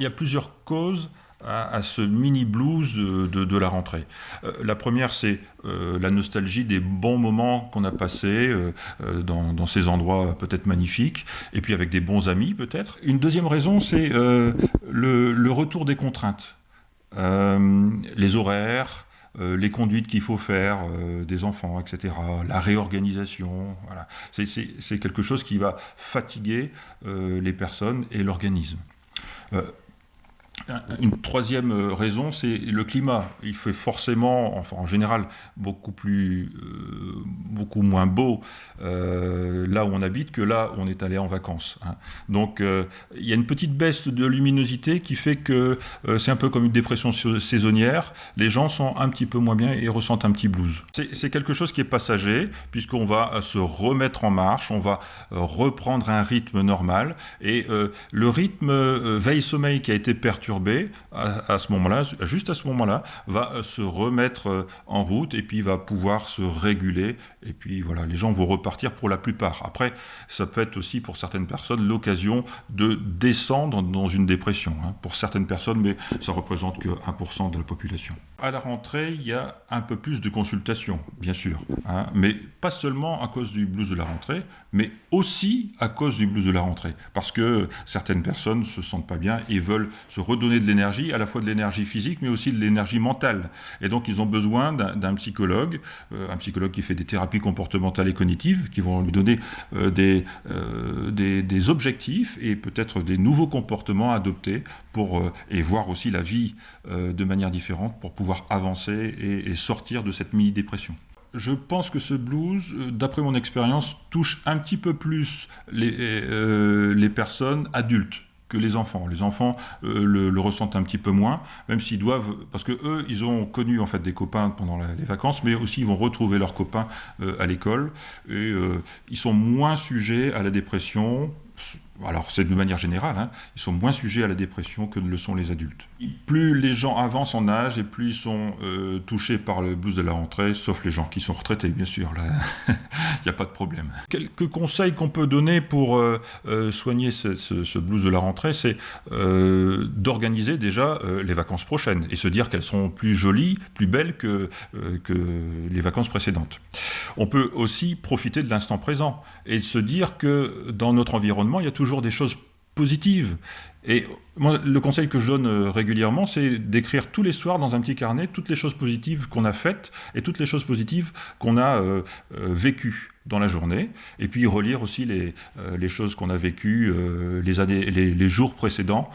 Il y a plusieurs causes à ce mini blues de la rentrée. La première, c'est la nostalgie des bons moments qu'on a passés dans ces endroits peut-être magnifiques, et puis avec des bons amis peut-être. Une deuxième raison, c'est le retour des contraintes. Les horaires, les conduites qu'il faut faire des enfants, etc., la réorganisation, voilà. C'est quelque chose qui va fatiguer les personnes et l'organisme. Euh, Une troisième raison, c'est le climat. Il fait forcément, enfin en général, beaucoup moins beau là où on habite que là où on est allé en vacances, hein. Donc il y a une petite baisse de luminosité qui fait que c'est un peu comme une dépression saisonnière. Les gens sont un petit peu moins bien et ressentent un petit blues. C'est quelque chose qui est passager, puisqu'on va se remettre en marche, on va reprendre un rythme normal. Et le rythme veille-sommeil qui a été perturbé, à ce moment-là, juste à ce moment-là, va se remettre en route et puis va pouvoir se réguler. Et puis voilà, les gens vont repartir pour la plupart. Après, ça peut être aussi pour certaines personnes l'occasion de descendre dans une dépression, hein, pour certaines personnes, mais ça représente que 1% de la population. À la rentrée, il y a un peu plus de consultations, bien sûr, hein, mais pas seulement à cause du blues de la rentrée, mais aussi à cause du blues de la rentrée, parce que certaines personnes ne se sentent pas bien et veulent se redonner de l'énergie, à la fois de l'énergie physique, mais aussi de l'énergie mentale. Et donc, ils ont besoin d'un psychologue, un psychologue qui fait des thérapies comportementales et cognitives, qui vont lui donner des objectifs et peut-être des nouveaux comportements à adopter et voir aussi la vie de manière différente pour pouvoir avancer et sortir de cette mini-dépression. Je pense que ce blues, d'après mon expérience, touche un petit peu plus les personnes adultes que les enfants. Les enfants le ressentent un petit peu moins, même s'ils doivent, parce que eux, ils ont connu en fait des copains pendant les vacances, mais aussi ils vont retrouver leurs copains à l'école, et ils sont moins sujets à la dépression. Alors c'est de manière générale, hein, ils sont moins sujets à la dépression que ne le sont les adultes. Plus les gens avancent en âge et plus ils sont touchés par le blues de la rentrée, sauf les gens qui sont retraités, bien sûr, là, il n'y a pas de problème. Quelques conseils qu'on peut donner pour soigner ce blues de la rentrée, c'est d'organiser déjà les vacances prochaines et se dire qu'elles seront plus jolies, plus belles que les vacances précédentes. On peut aussi profiter de l'instant présent et se dire que dans notre environnement, il y a toujours des choses positives. Et moi, le conseil que je donne régulièrement, c'est d'écrire tous les soirs dans un petit carnet toutes les choses positives qu'on a faites et toutes les choses positives qu'on a vécues dans la journée, et puis relire aussi les choses qu'on a vécues les jours précédents